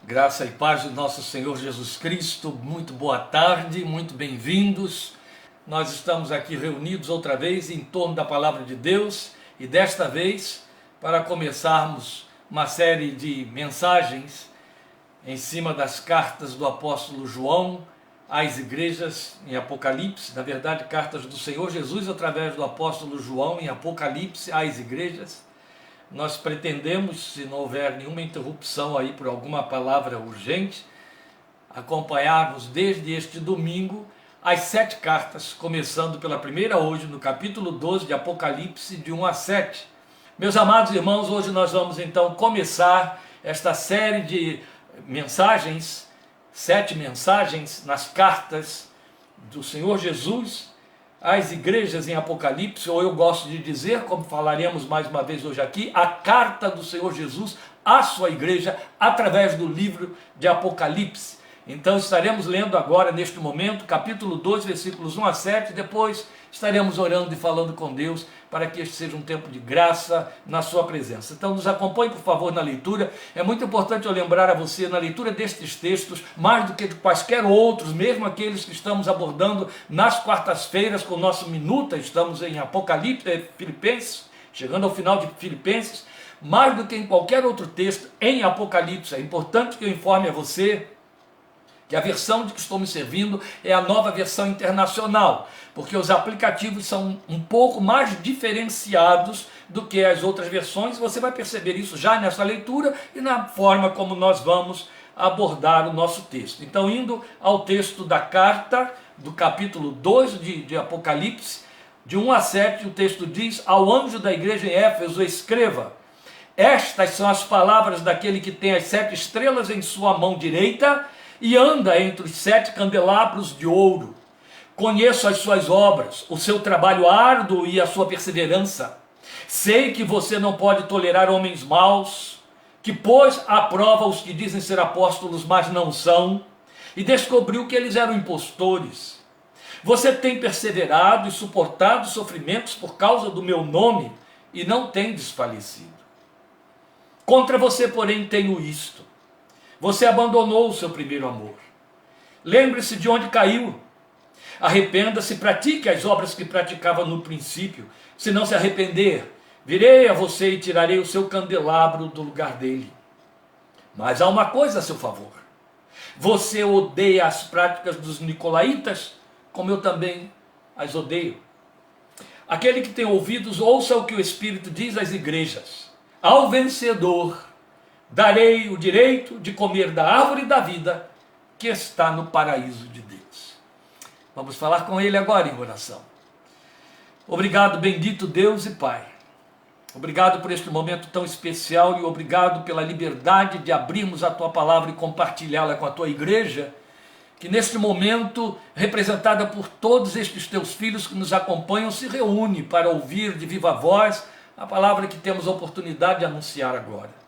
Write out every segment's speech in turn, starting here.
Graça e paz do nosso Senhor Jesus Cristo, muito boa tarde, muito bem-vindos. Nós estamos aqui reunidos outra vez em torno da Palavra de Deus e desta vez para começarmos uma série de mensagens em cima das cartas do apóstolo João às igrejas em Apocalipse, na verdade cartas do Senhor Jesus através do apóstolo João em Apocalipse às igrejas. Nós pretendemos, se não houver nenhuma interrupção aí por alguma palavra urgente, acompanharmos desde este domingo as 7 cartas, começando pela primeira hoje no capítulo 12 de Apocalipse, de 1 a 7. Meus amados irmãos, hoje nós vamos então começar esta série de mensagens, 7 mensagens nas cartas do Senhor Jesus às igrejas em Apocalipse, ou eu gosto de dizer, como falaremos mais uma vez hoje aqui, a carta do Senhor Jesus à sua igreja através do livro de Apocalipse. Então estaremos lendo agora, neste momento, capítulo 12, versículos 1 a 7, depois estaremos orando e falando com Deus para que este seja um tempo de graça na sua presença. Então nos acompanhe, por favor, na leitura. É muito importante eu lembrar a você, na leitura destes textos, mais do que de quaisquer outros, mesmo aqueles que estamos abordando nas quartas-feiras com o nosso Minuta, estamos em Apocalipse, Filipenses, chegando ao final de Filipenses, mais do que em qualquer outro texto em Apocalipse. É importante que eu informe a você que a versão de que estou me servindo é a nova versão internacional, porque os aplicativos são um pouco mais diferenciados do que as outras versões. Você vai perceber isso já nessa leitura e na forma como nós vamos abordar o nosso texto. Então, indo ao texto da carta, do capítulo 2 de Apocalipse, de 1 a 7, o texto diz: ao anjo da igreja em Éfeso escreva: estas são as palavras daquele que tem as 7 estrelas em sua mão direita e anda entre os 7 candelabros de ouro. Conheço as suas obras, o seu trabalho árduo e a sua perseverança. Sei que você não pode tolerar homens maus, que pôs à prova os que dizem ser apóstolos, mas não são, e descobriu que eles eram impostores. Você tem perseverado e suportado sofrimentos por causa do meu nome e não tem desfalecido. Contra você, porém, tenho isto: você abandonou o seu primeiro amor. Lembre-se de onde caiu. Arrependa-se, pratique as obras que praticava no princípio. Se não se arrepender, virei a você e tirarei o seu candelabro do lugar dele. Mas há uma coisa a seu favor: você odeia as práticas dos nicolaítas, como eu também as odeio. Aquele que tem ouvidos, ouça o que o Espírito diz às igrejas. Ao vencedor darei o direito de comer da árvore da vida que está no paraíso de Deus. Vamos falar com ele agora em oração. Obrigado, bendito Deus e Pai. Obrigado por este momento tão especial e obrigado pela liberdade de abrirmos a Tua palavra e compartilhá-la com a Tua igreja, que neste momento, representada por todos estes Teus filhos que nos acompanham, se reúne para ouvir de viva voz a palavra que temos a oportunidade de anunciar agora.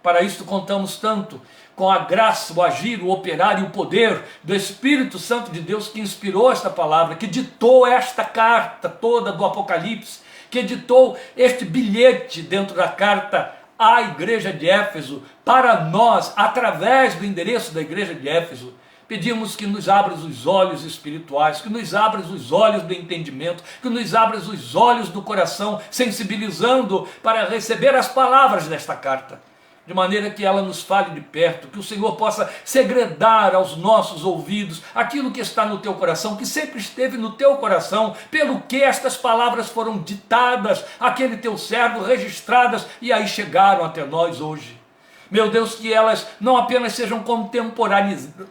Para isto contamos tanto com a graça, o agir, o operar e o poder do Espírito Santo de Deus que inspirou esta palavra, que ditou esta carta toda do Apocalipse, que editou este bilhete dentro da carta à igreja de Éfeso, para nós, através do endereço da igreja de Éfeso. Pedimos que nos abras os olhos espirituais, que nos abras os olhos do entendimento, que nos abras os olhos do coração, sensibilizando para receber as palavras desta carta, de maneira que ela nos fale de perto, que o Senhor possa segredar aos nossos ouvidos aquilo que está no teu coração, que sempre esteve no teu coração, pelo que estas palavras foram ditadas àquele teu servo, registradas e aí chegaram até nós hoje. Meu Deus, que elas não apenas sejam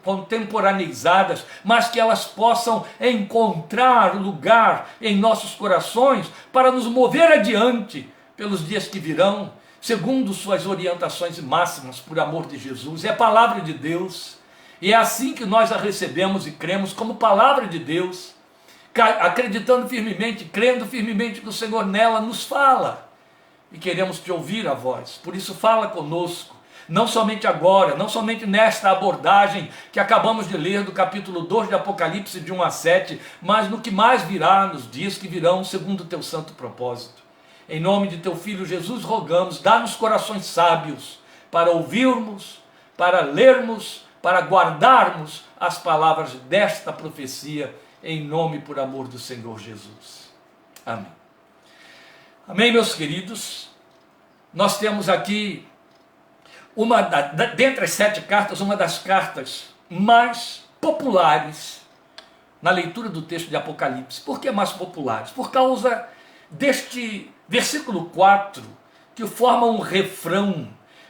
contemporaneizadas, mas que elas possam encontrar lugar em nossos corações para nos mover adiante pelos dias que virão, segundo suas orientações máximas, por amor de Jesus. É a palavra de Deus, e é assim que nós a recebemos e cremos como palavra de Deus, acreditando firmemente, crendo firmemente que o Senhor nela nos fala, e queremos te ouvir a voz. Por isso fala conosco, não somente agora, não somente nesta abordagem que acabamos de ler do capítulo 2 de Apocalipse de 1 a 7, mas no que mais virá nos dias que virão, segundo o teu santo propósito. Em nome de teu Filho Jesus rogamos, dá-nos corações sábios para ouvirmos, para lermos, para guardarmos as palavras desta profecia, em nome e por amor do Senhor Jesus. Amém. Amém, meus queridos. Nós temos aqui, dentre as 7 cartas, uma das cartas mais populares na leitura do texto de Apocalipse. Por que mais populares? Por causa deste versículo 4, que forma um refrão,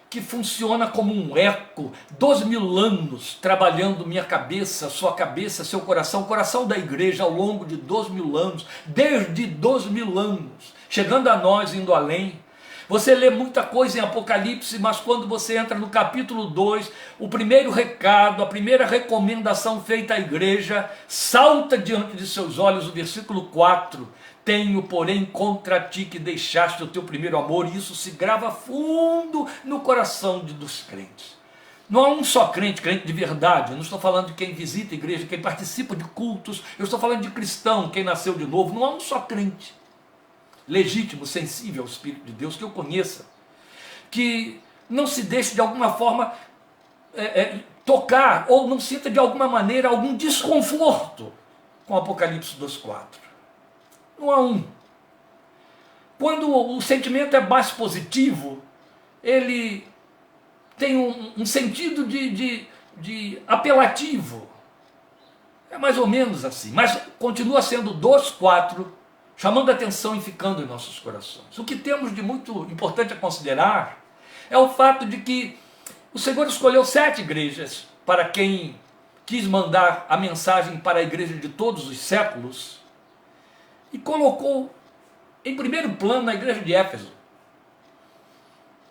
que funciona como um eco, 12.000 anos trabalhando minha cabeça, sua cabeça, seu coração, o coração da igreja ao longo de 12.000 anos, desde 12.000 anos, chegando a nós, indo além. Você lê muita coisa em Apocalipse, mas quando você entra no capítulo 2, o primeiro recado, a primeira recomendação feita à igreja, salta diante de seus olhos o versículo 4, tenho, porém, contra ti que deixaste o teu primeiro amor, e isso se grava fundo no coração dos crentes. Não há um só crente, crente de verdade. Eu não estou falando de quem visita a igreja, quem participa de cultos, eu estou falando de cristão, quem nasceu de novo. Não há um só crente legítimo, sensível ao Espírito de Deus, que eu conheça, que não se deixe de alguma forma tocar, ou não sinta de alguma maneira algum desconforto com Apocalipse 2,4. Não há um. Quando o sentimento é mais positivo, ele tem um sentido de apelativo. É mais ou menos assim, mas continua sendo 2,4, chamando a atenção e ficando em nossos corações. O que temos de muito importante a considerar é o fato de que o Senhor escolheu 7 igrejas para quem quis mandar a mensagem para a igreja de todos os séculos e colocou em primeiro plano a igreja de Éfeso.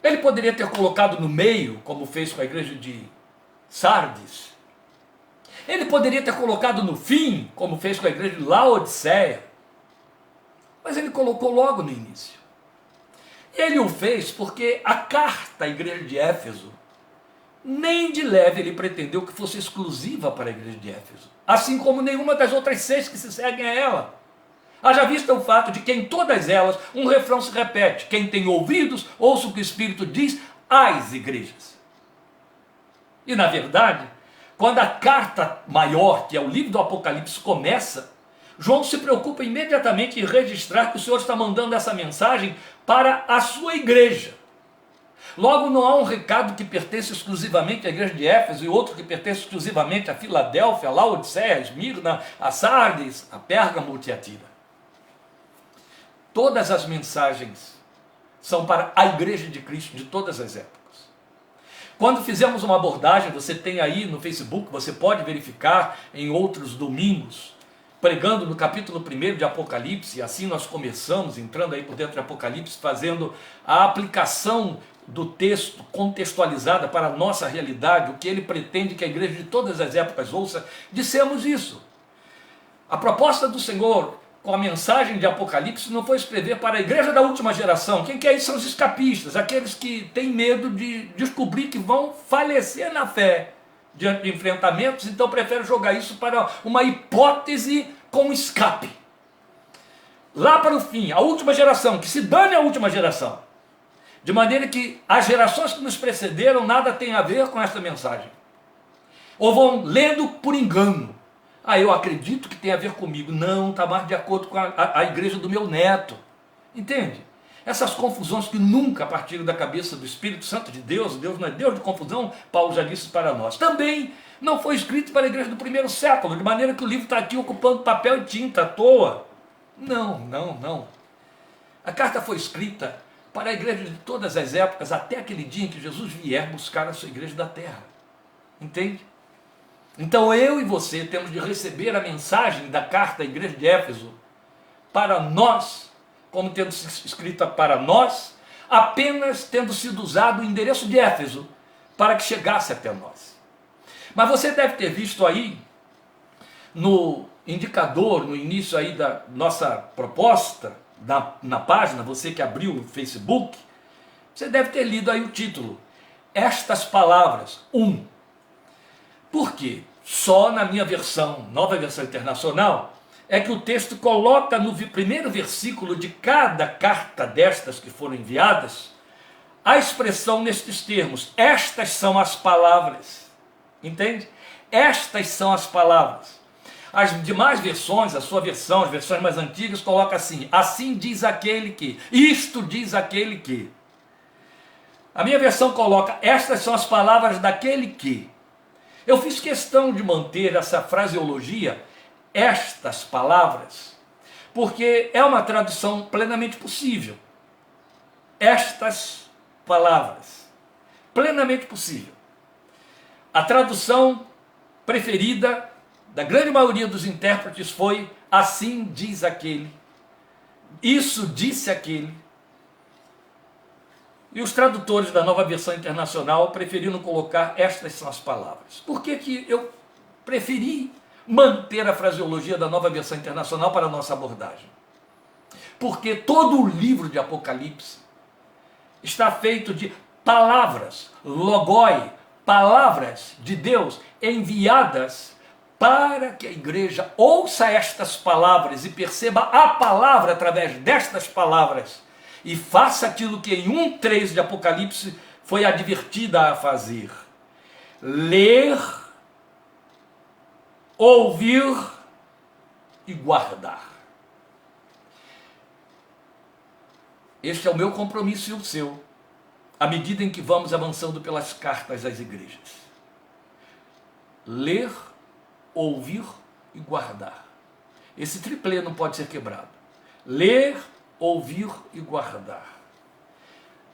Ele poderia ter colocado no meio, como fez com a igreja de Sardes. Ele poderia ter colocado no fim, como fez com a igreja de Laodiceia. Mas ele colocou logo no início. E ele o fez porque a carta à igreja de Éfeso, nem de leve ele pretendeu que fosse exclusiva para a igreja de Éfeso, assim como nenhuma das outras 6 que se seguem a ela. Haja vista o fato de que em todas elas um refrão se repete: quem tem ouvidos, ouça o que o Espírito diz às igrejas. E na verdade, quando a carta maior, que é o livro do Apocalipse, começa, João se preocupa imediatamente em registrar que o Senhor está mandando essa mensagem para a sua igreja. Logo, não há um recado que pertence exclusivamente à igreja de Éfeso e outro que pertence exclusivamente a Filadélfia, a Laodiceia, a Esmirna, a Sardes, a Pérgamo, a Tiatira. Todas as mensagens são para a igreja de Cristo de todas as épocas. Quando fizemos uma abordagem, você tem aí no Facebook, você pode verificar em outros domingos, pregando no capítulo 1 de Apocalipse, e assim nós começamos, entrando aí por dentro de Apocalipse, fazendo a aplicação do texto contextualizada para a nossa realidade, o que ele pretende que a igreja de todas as épocas ouça. Dissemos isso. A proposta do Senhor com a mensagem de Apocalipse não foi escrever para a igreja da última geração. Quem quer isso são os escapistas, aqueles que têm medo de descobrir que vão falecer na fé diante de enfrentamentos, então prefere jogar isso para uma hipótese com escape. Lá para o fim, a última geração, que se dane a última geração. De maneira que as gerações que nos precederam nada tem a ver com esta mensagem. Ou vão lendo por engano. Eu acredito que tem a ver comigo. Não, está mais de acordo com a igreja do meu neto. Entende? Essas confusões que nunca partiram da cabeça do Espírito Santo de Deus, Deus não é Deus de confusão, Paulo já disse para nós. Também não foi escrito para a igreja do primeiro século, de maneira que o livro está aqui ocupando papel e tinta à toa. Não. A carta foi escrita para a igreja de todas as épocas, até aquele dia em que Jesus vier buscar a sua igreja da terra. Entende? Então eu e você temos de receber a mensagem da carta à igreja de Éfeso para nós, como tendo sido escrita para nós, apenas tendo sido usado o endereço de Éfeso para que chegasse até nós. Mas você deve ter visto aí, no indicador, no início aí da nossa proposta, na página, você que abriu o Facebook, você deve ter lido aí o título, estas palavras, Por quê? Só na minha versão, nova versão internacional, é que o texto coloca no primeiro versículo de cada carta destas que foram enviadas a expressão nestes termos: estas são as palavras. Entende? Estas são as palavras. As demais versões, a sua versão, as versões mais antigas, colocam assim: assim diz aquele que, isto diz aquele que. A minha versão coloca: estas são as palavras daquele que. Eu fiz questão de manter essa fraseologia, estas palavras, porque é uma tradução plenamente possível. Estas palavras, plenamente possível. A tradução preferida da grande maioria dos intérpretes foi: assim diz aquele, isso disse aquele. E os tradutores da Nova Versão Internacional preferiram colocar: estas são as palavras. Por que que eu preferi manter a fraseologia da Nova Versão Internacional para a nossa abordagem? Porque todo o livro de Apocalipse está feito de palavras, logoi, palavras de Deus enviadas para que a igreja ouça estas palavras e perceba a palavra através destas palavras e faça aquilo que em 1:3 de Apocalipse foi advertida a fazer: ler, ouvir e guardar. Este é o meu compromisso e o seu, à medida em que vamos avançando pelas cartas às igrejas. Ler, ouvir e guardar. Esse triplê não pode ser quebrado. Ler, ouvir e guardar.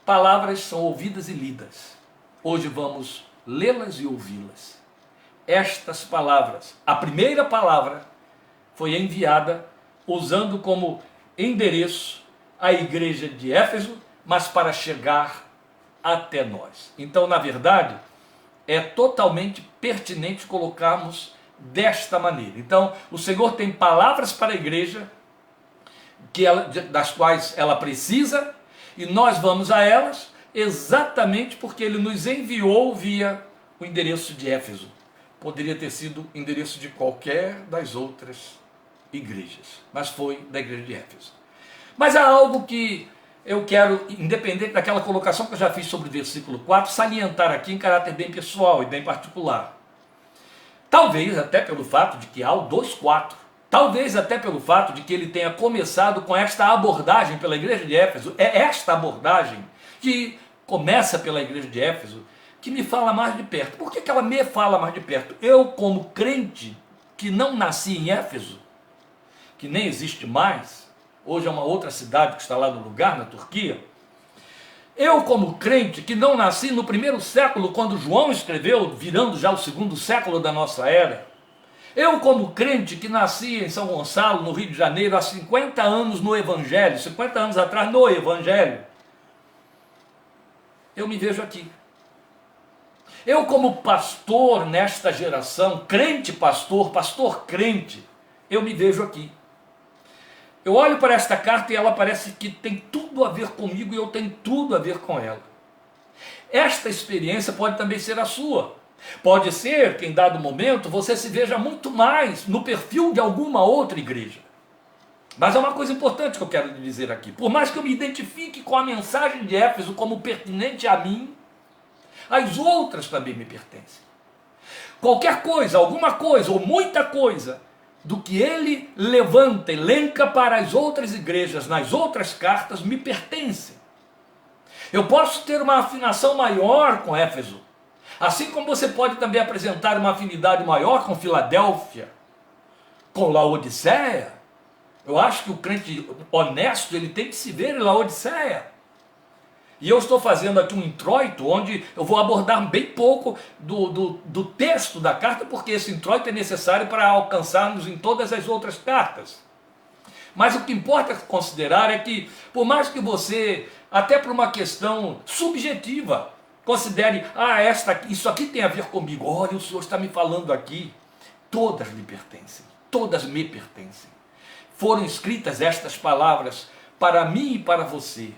Palavras são ouvidas e lidas. Hoje vamos lê-las e ouvi-las. Estas palavras, a primeira palavra, foi enviada usando como endereço a igreja de Éfeso, mas para chegar até nós. Então, na verdade, é totalmente pertinente colocarmos desta maneira. Então, o Senhor tem palavras para a igreja das quais ela precisa, e nós vamos a elas exatamente porque Ele nos enviou via o endereço de Éfeso. Poderia ter sido o endereço de qualquer das outras igrejas, mas foi da igreja de Éfeso. Mas há algo que eu quero, independente daquela colocação que eu já fiz sobre o versículo 4, salientar aqui em caráter bem pessoal e bem particular. Talvez até pelo fato de que há o 2:4. Talvez até pelo fato de que ele tenha começado com esta abordagem pela igreja de Éfeso. É esta abordagem que começa pela igreja de Éfeso que me fala mais de perto. Por que ela me fala mais de perto? Eu, como crente que não nasci em Éfeso, que nem existe mais, hoje é uma outra cidade que está lá no lugar, na Turquia. Eu, como crente que não nasci no primeiro século, quando João escreveu, virando já o segundo século da nossa era. Eu, como crente que nasci em São Gonçalo, no Rio de Janeiro, há 50 anos no Evangelho, 50 anos atrás no Evangelho, eu me vejo aqui. Eu, como pastor nesta geração, crente pastor, pastor crente, eu me vejo aqui. Eu olho para esta carta e ela parece que tem tudo a ver comigo e eu tenho tudo a ver com ela. Esta experiência pode também ser a sua. Pode ser que em dado momento você se veja muito mais no perfil de alguma outra igreja. Mas é uma coisa importante que eu quero lhe dizer aqui. Por mais que eu me identifique com a mensagem de Éfeso como pertinente a mim, as outras também me pertencem. Qualquer coisa, alguma coisa ou muita coisa do que ele levanta, elenca para as outras igrejas, nas outras cartas, me pertence. Eu posso ter uma afinação maior com Éfeso, assim como você pode também apresentar uma afinidade maior com Filadélfia, com Laodiceia. Eu acho que o crente honesto, ele tem que se ver em Laodiceia. E eu estou fazendo aqui um introito onde eu vou abordar bem pouco do texto da carta, porque esse introito é necessário para alcançarmos em todas as outras cartas. Mas o que importa considerar é que, por mais que você, até por uma questão subjetiva, considere: isso aqui tem a ver comigo, olha, o Senhor está me falando aqui, todas lhe pertencem, todas me pertencem. Foram escritas estas palavras para mim e para você.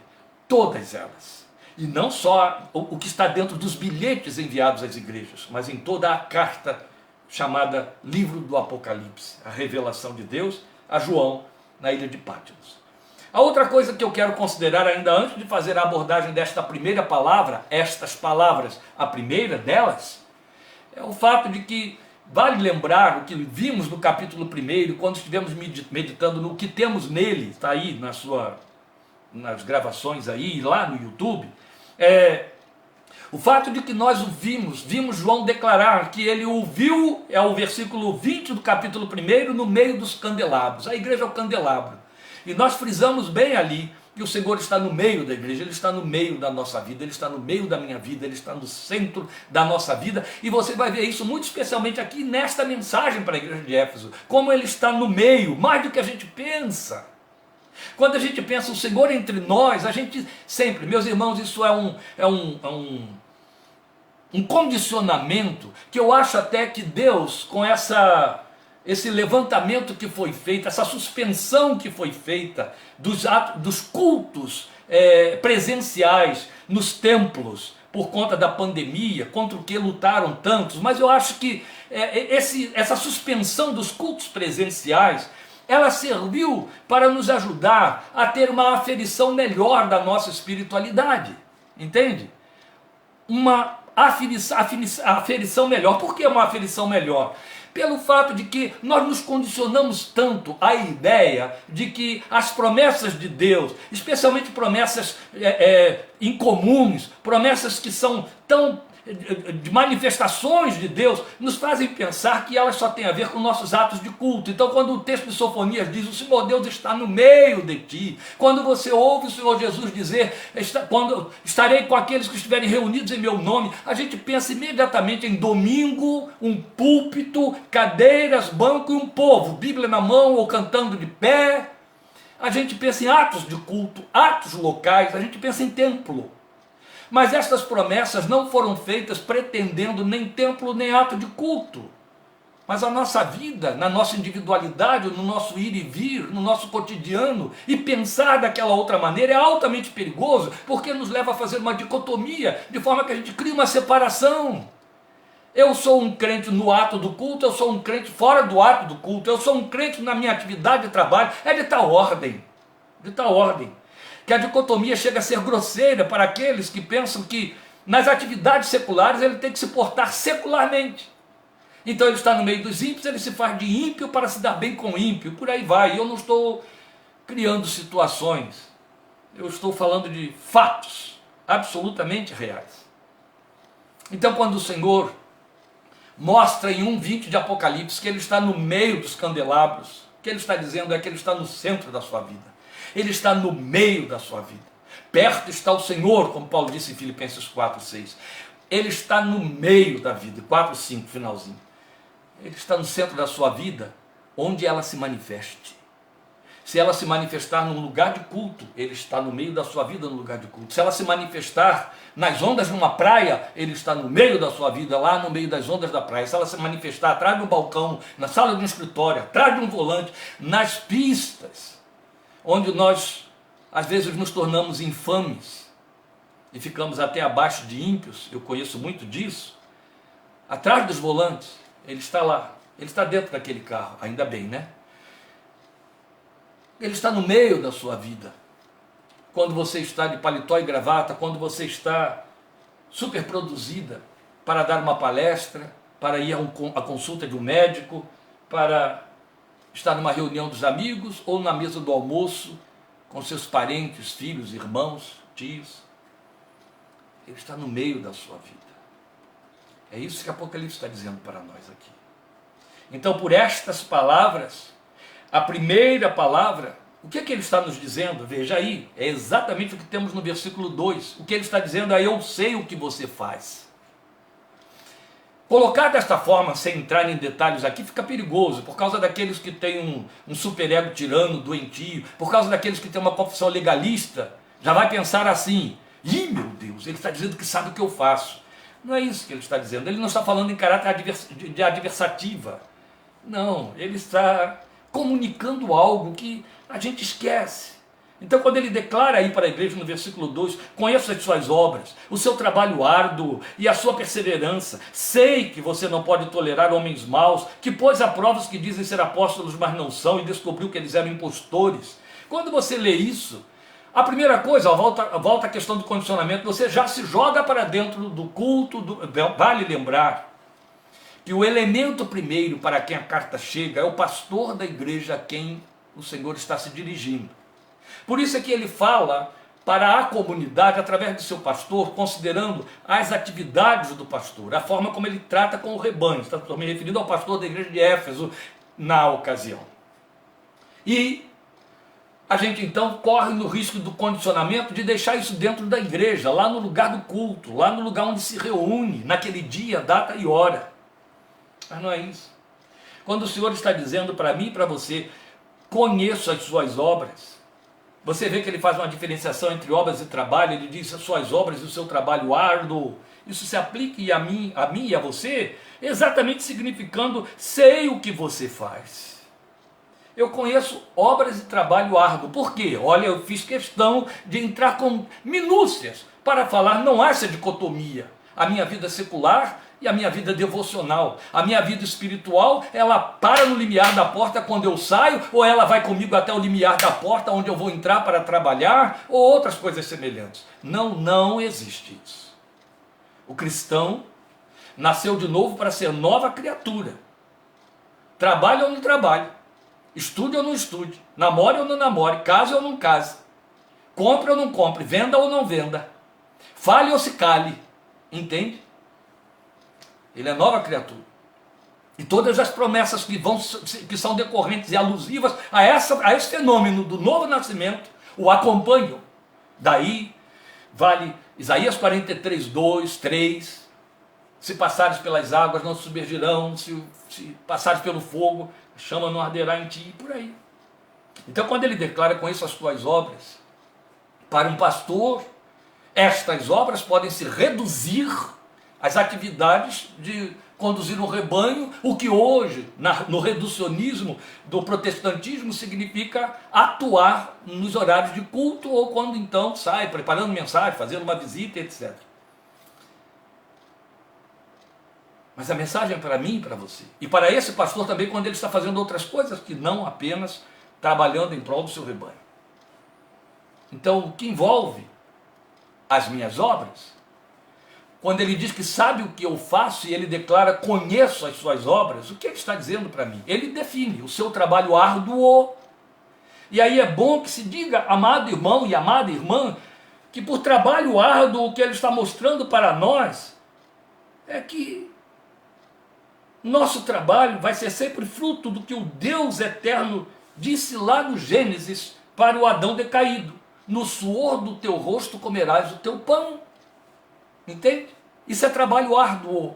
Todas elas. E não só o que está dentro dos bilhetes enviados às igrejas, mas em toda a carta chamada Livro do Apocalipse, a revelação de Deus a João na ilha de Patmos. A outra coisa que eu quero considerar ainda antes de fazer a abordagem desta primeira palavra, estas palavras, a primeira delas, é o fato de que vale lembrar o que vimos no capítulo 1, quando estivemos meditando no que temos nele, está aí nas gravações aí, lá no YouTube, o fato de que nós vimos João declarar que ele ouviu, é o versículo 20 do capítulo 1, no meio dos candelabros. A igreja é o candelabro. E nós frisamos bem ali que o Senhor está no meio da igreja, Ele está no meio da nossa vida, Ele está no meio da minha vida, Ele está no centro da nossa vida. E você vai ver isso muito especialmente aqui nesta mensagem para a igreja de Éfeso, como Ele está no meio, mais do que a gente pensa. Quando a gente pensa o Senhor entre nós, a gente sempre, meus irmãos, isso é um condicionamento que eu acho até que Deus, com esse levantamento que foi feito, essa suspensão que foi feita dos cultos presenciais nos templos, por conta da pandemia, contra o que lutaram tantos, mas eu acho que essa suspensão dos cultos presenciais, ela serviu para nos ajudar a ter uma aferição melhor da nossa espiritualidade, entende? Uma aferição melhor. Por que uma aferição melhor? Pelo fato de que nós nos condicionamos tanto à ideia de que as promessas de Deus, especialmente promessas incomuns, promessas que são tão de manifestações de Deus, nos fazem pensar que elas só têm a ver com nossos atos de culto. Então, quando o texto de Sofonias diz: o Senhor Deus está no meio de ti, quando você ouve o Senhor Jesus dizer: quando estarei com aqueles que estiverem reunidos em meu nome, a gente pensa imediatamente em domingo, um púlpito, cadeiras, banco e um povo, Bíblia na mão ou cantando de pé. A gente pensa em atos de culto, atos locais, a gente pensa em templo. Mas estas promessas não foram feitas pretendendo nem templo nem ato de culto. Mas a nossa vida, na nossa individualidade, no nosso ir e vir, no nosso cotidiano, e pensar daquela outra maneira é altamente perigoso, porque nos leva a fazer uma dicotomia, de forma que a gente cria uma separação. Eu sou um crente no ato do culto, eu sou um crente fora do ato do culto, eu sou um crente na minha atividade de trabalho. É de tal ordem, que a dicotomia chega a ser grosseira para aqueles que pensam que nas atividades seculares ele tem que se portar secularmente. Então ele está no meio dos ímpios, ele se faz de ímpio para se dar bem com ímpio, por aí vai. Eu não estou criando situações, eu estou falando de fatos absolutamente reais. Então, quando o Senhor mostra em 1:20 de Apocalipse que Ele está no meio dos candelabros, o que Ele está dizendo é que Ele está no centro da sua vida. Ele está no meio da sua vida. Perto está o Senhor, como Paulo disse em Filipenses 4:6. Ele está no meio da vida, 4:5, finalzinho. Ele está no centro da sua vida, onde ela se manifeste. Se ela se manifestar num lugar de culto, Ele está no meio da sua vida no lugar de culto. Se ela se manifestar nas ondas de uma praia, Ele está no meio da sua vida, lá no meio das ondas da praia. Se ela se manifestar atrás de um balcão, na sala de um escritório, atrás de um volante, nas pistas, onde nós, às vezes, nos tornamos infames e ficamos até abaixo de ímpios, eu conheço muito disso. Atrás dos volantes, Ele está lá, Ele está dentro daquele carro, ainda bem, né? Ele está no meio da sua vida. Quando você está de paletó e gravata, quando você está super produzida para dar uma palestra, para ir à consulta de um médico, para estar numa reunião dos amigos ou na mesa do almoço com seus parentes, filhos, irmãos, tios. Ele está no meio da sua vida. É isso que Apocalipse está dizendo para nós aqui. Então, por estas palavras, a primeira palavra, o que é que ele está nos dizendo? Veja aí, é exatamente o que temos no versículo 2. O que ele está dizendo é: eu sei o que você faz. Colocar desta forma, sem entrar em detalhes aqui, fica perigoso, por causa daqueles que têm um superego tirano, doentio, por causa daqueles que têm uma confissão legalista, já vai pensar assim: ih, meu Deus, ele está dizendo que sabe o que eu faço. Não é isso que ele está dizendo, ele não está falando em caráter de adversativa. Não, ele está comunicando algo que a gente esquece. Então, quando ele declara aí para a igreja no versículo 2, conheço as suas obras, o seu trabalho árduo e a sua perseverança, sei que você não pode tolerar homens maus, que pôs a prova os que dizem ser apóstolos, mas não são, e descobriu que eles eram impostores. Quando você lê isso, a primeira coisa, ó, volta à questão do condicionamento, você já se joga para dentro do culto, vale lembrar que o elemento primeiro para quem a carta chega é o pastor da igreja a quem o Senhor está se dirigindo. Por isso é que ele fala para a comunidade através do seu pastor, considerando as atividades do pastor, a forma como ele trata com o rebanho. Estou me referindo ao pastor da igreja de Éfeso na ocasião. E a gente então corre no risco do condicionamento de deixar isso dentro da igreja, lá no lugar do culto, lá no lugar onde se reúne, naquele dia, data e hora. Mas não é isso. Quando o Senhor está dizendo para mim e para você, conheço as suas obras, você vê que ele faz uma diferenciação entre obras e trabalho, ele diz as suas obras e o seu trabalho árduo. Isso se aplica a mim e a você, exatamente significando, sei o que você faz. Eu conheço obras e trabalho árduo. Por quê? Olha, eu fiz questão de entrar com minúcias para falar, não há essa dicotomia. A minha vida secular e a minha vida devocional. A minha vida espiritual, ela para no limiar da porta quando eu saio, ou ela vai comigo até o limiar da porta onde eu vou entrar para trabalhar, ou outras coisas semelhantes. Não existe isso. O cristão nasceu de novo para ser nova criatura. Trabalhe ou não trabalhe. Estude ou não estude, namore ou não namore, case ou não case, compre ou não compre, venda ou não venda, fale ou se cale, entende? Ele é nova criatura. E todas as promessas que são decorrentes e alusivas a esse fenômeno do novo nascimento o acompanham. Daí vale Isaías 43, 2, 3, se passares pelas águas não se submergirão, se passares pelo fogo, a chama não arderá em ti, e por aí. Então quando ele declara com isso as tuas obras, para um pastor, estas obras podem se reduzir às atividades de conduzir um rebanho, o que hoje, no reducionismo do protestantismo, significa atuar nos horários de culto, ou quando então sai preparando mensagem, fazendo uma visita, etc. Mas a mensagem é para mim e para você. E para esse pastor também, quando ele está fazendo outras coisas, que não apenas trabalhando em prol do seu rebanho. Então, o que envolve as minhas obras, quando ele diz que sabe o que eu faço e ele declara, conheço as suas obras, o que ele está dizendo para mim? Ele define o seu trabalho árduo. E aí é bom que se diga, amado irmão e amada irmã, que por trabalho árduo o que ele está mostrando para nós é que nosso trabalho vai ser sempre fruto do que o Deus eterno disse lá no Gênesis para o Adão decaído. No suor do teu rosto comerás o teu pão. Entende? Isso é trabalho árduo.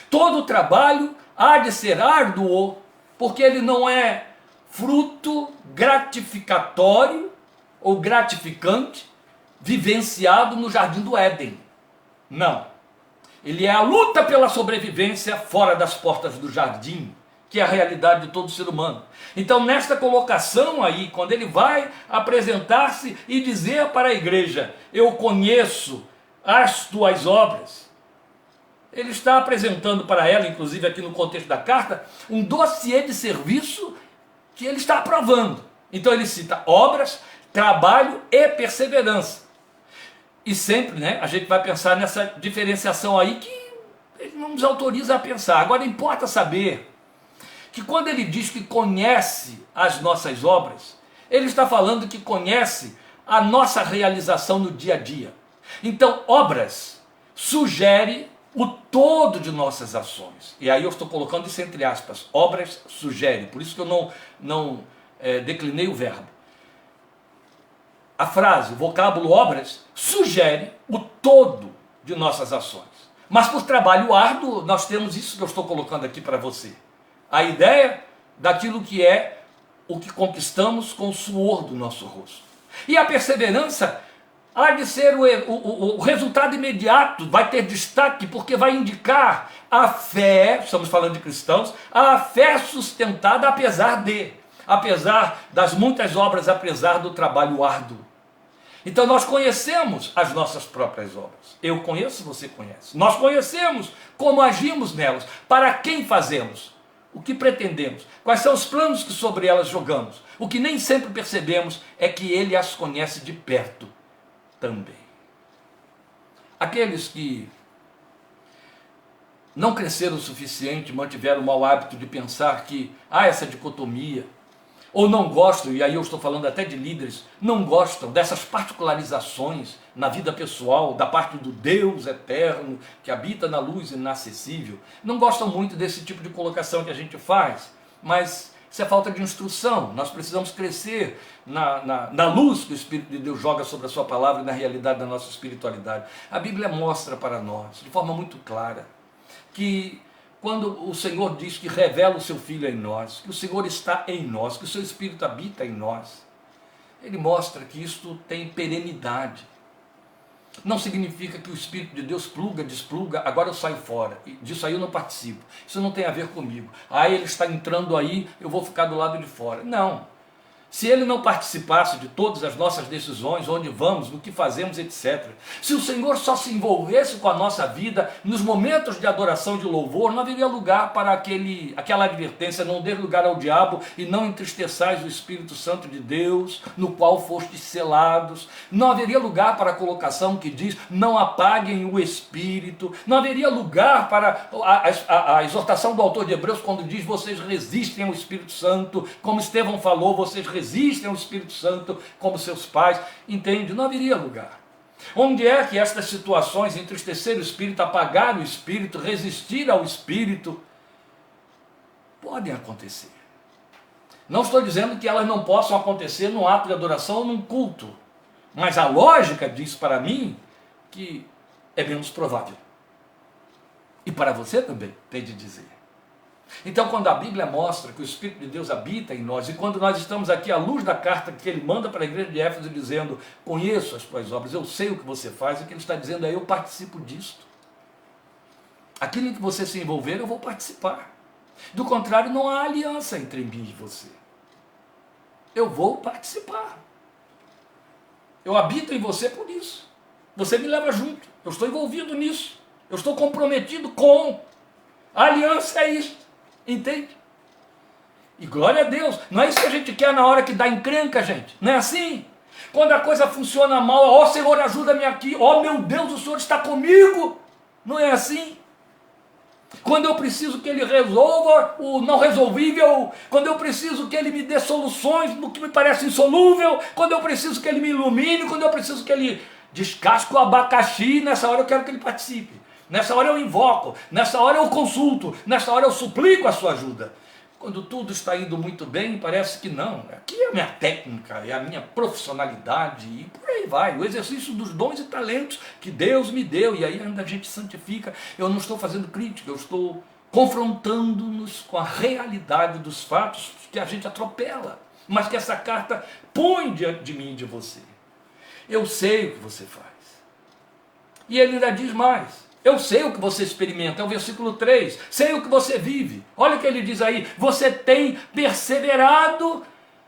Todo trabalho há de ser árduo, porque ele não é fruto gratificatório ou gratificante vivenciado no jardim do Éden. Não. Ele é a luta pela sobrevivência fora das portas do jardim, que é a realidade de todo ser humano. Então, nesta colocação aí, quando ele vai apresentar-se e dizer para a igreja, eu conheço as tuas obras, ele está apresentando para ela, inclusive aqui no contexto da carta, um dossiê de serviço que ele está aprovando. Então ele cita obras, trabalho e perseverança. E sempre, a gente vai pensar nessa diferenciação aí que ele não nos autoriza a pensar. Agora importa saber que quando ele diz que conhece as nossas obras, ele está falando que conhece a nossa realização no dia a dia. Então, obras sugere o todo de nossas ações. E aí eu estou colocando isso entre aspas. Obras sugere. Por isso que eu não declinei o verbo. A frase, o vocábulo obras, sugere o todo de nossas ações. Mas por trabalho árduo, nós temos isso que eu estou colocando aqui para você. A ideia daquilo que é o que conquistamos com o suor do nosso rosto. E a perseverança há de ser o resultado imediato, vai ter destaque, porque vai indicar a fé, estamos falando de cristãos, a fé sustentada apesar das muitas obras, apesar do trabalho árduo. Então nós conhecemos as nossas próprias obras. Eu conheço, você conhece. Nós conhecemos como agimos nelas. Para quem fazemos? O que pretendemos? Quais são os planos que sobre elas jogamos? O que nem sempre percebemos é que Ele as conhece de perto também. Aqueles que não cresceram o suficiente, mantiveram o mau hábito de pensar que há essa dicotomia, ou não gostam, e aí eu estou falando até de líderes, não gostam dessas particularizações na vida pessoal, da parte do Deus eterno, que habita na luz inacessível, não gostam muito desse tipo de colocação que a gente faz, mas isso é falta de instrução. Nós precisamos crescer na luz que o Espírito de Deus joga sobre a sua palavra e na realidade da nossa espiritualidade. A Bíblia mostra para nós, de forma muito clara, que quando o Senhor diz que revela o seu Filho em nós, que o Senhor está em nós, que o seu Espírito habita em nós, Ele mostra que isto tem perenidade. Não significa que o Espírito de Deus pluga, despluga, agora eu saio fora, disso aí eu não participo, isso não tem a ver comigo. Ele está entrando aí, eu vou ficar do lado de fora. Não. Se Ele não participasse de todas as nossas decisões, onde vamos, no que fazemos, etc. Se o Senhor só se envolvesse com a nossa vida, nos momentos de adoração, de louvor, não haveria lugar para aquela advertência: não dê lugar ao diabo e não entristeçais o Espírito Santo de Deus, no qual fostes selados. Não haveria lugar para a colocação que diz: não apaguem o Espírito. Não haveria lugar para a exortação do autor de Hebreus, quando diz: vocês resistem ao Espírito Santo, como Estevão falou, vocês resistem ao Espírito Santo como seus pais. Entende? Não haveria lugar. Onde é que estas situações, entristecer o Espírito, apagar o Espírito, resistir ao Espírito, podem acontecer? Não estou dizendo que elas não possam acontecer num ato de adoração ou num culto, mas a lógica diz para mim que é menos provável. E para você também, tem de dizer. Então, quando a Bíblia mostra que o Espírito de Deus habita em nós, e quando nós estamos aqui à luz da carta que Ele manda para a igreja de Éfeso, dizendo: conheço as tuas obras, eu sei o que você faz, o que Ele está dizendo é: eu participo disto. Aquilo em que você se envolver, eu vou participar. Do contrário, não há aliança entre mim e você. Eu vou participar. Eu habito em você por isso. Você me leva junto. Eu estou envolvido nisso. Eu estou comprometido com. A aliança é isso. Entende? E glória a Deus. Não é isso que a gente quer na hora que dá encrenca, gente. Não é assim? Quando a coisa funciona mal: ó Senhor, ajuda-me aqui. Ó meu Deus, o Senhor está comigo. Não é assim? Quando eu preciso que Ele resolva o não resolvível, quando eu preciso que Ele me dê soluções no que me parece insolúvel, quando eu preciso que Ele me ilumine, quando eu preciso que Ele descasque o abacaxi, nessa hora eu quero que Ele participe. Nessa hora eu invoco, nessa hora eu consulto, nessa hora eu suplico a sua ajuda. Quando tudo está indo muito bem, parece que não. Aqui é a minha técnica, é a minha profissionalidade e por aí vai. O exercício dos dons e talentos que Deus me deu, e aí ainda a gente santifica. Eu não estou fazendo crítica, eu estou confrontando-nos com a realidade dos fatos que a gente atropela, mas que essa carta põe diante de mim e de você. Eu sei o que você faz. E ele ainda diz mais: eu sei o que você experimenta. É o versículo 3. Sei o que você vive. Olha o que ele diz aí: você tem perseverado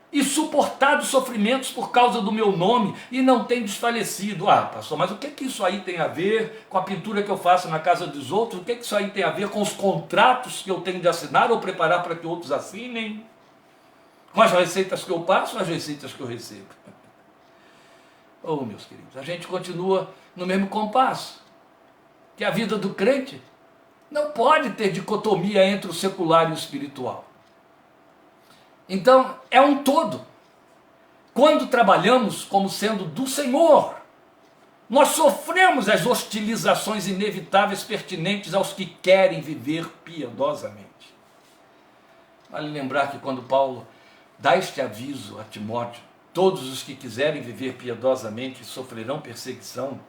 e suportado sofrimentos por causa do meu nome e não tem desfalecido. Pastor, mas o que isso aí tem a ver com a pintura que eu faço na casa dos outros? O que isso aí tem a ver com os contratos que eu tenho de assinar ou preparar para que outros assinem? Com as receitas que eu passo ou as receitas que eu recebo? Oh, meus queridos, a gente continua no mesmo compasso. Que a vida do crente não pode ter dicotomia entre o secular e o espiritual. Então, é um todo. Quando trabalhamos como sendo do Senhor, nós sofremos as hostilizações inevitáveis pertinentes aos que querem viver piedosamente. Vale lembrar que quando Paulo dá este aviso a Timóteo: todos os que quiserem viver piedosamente sofrerão perseguição,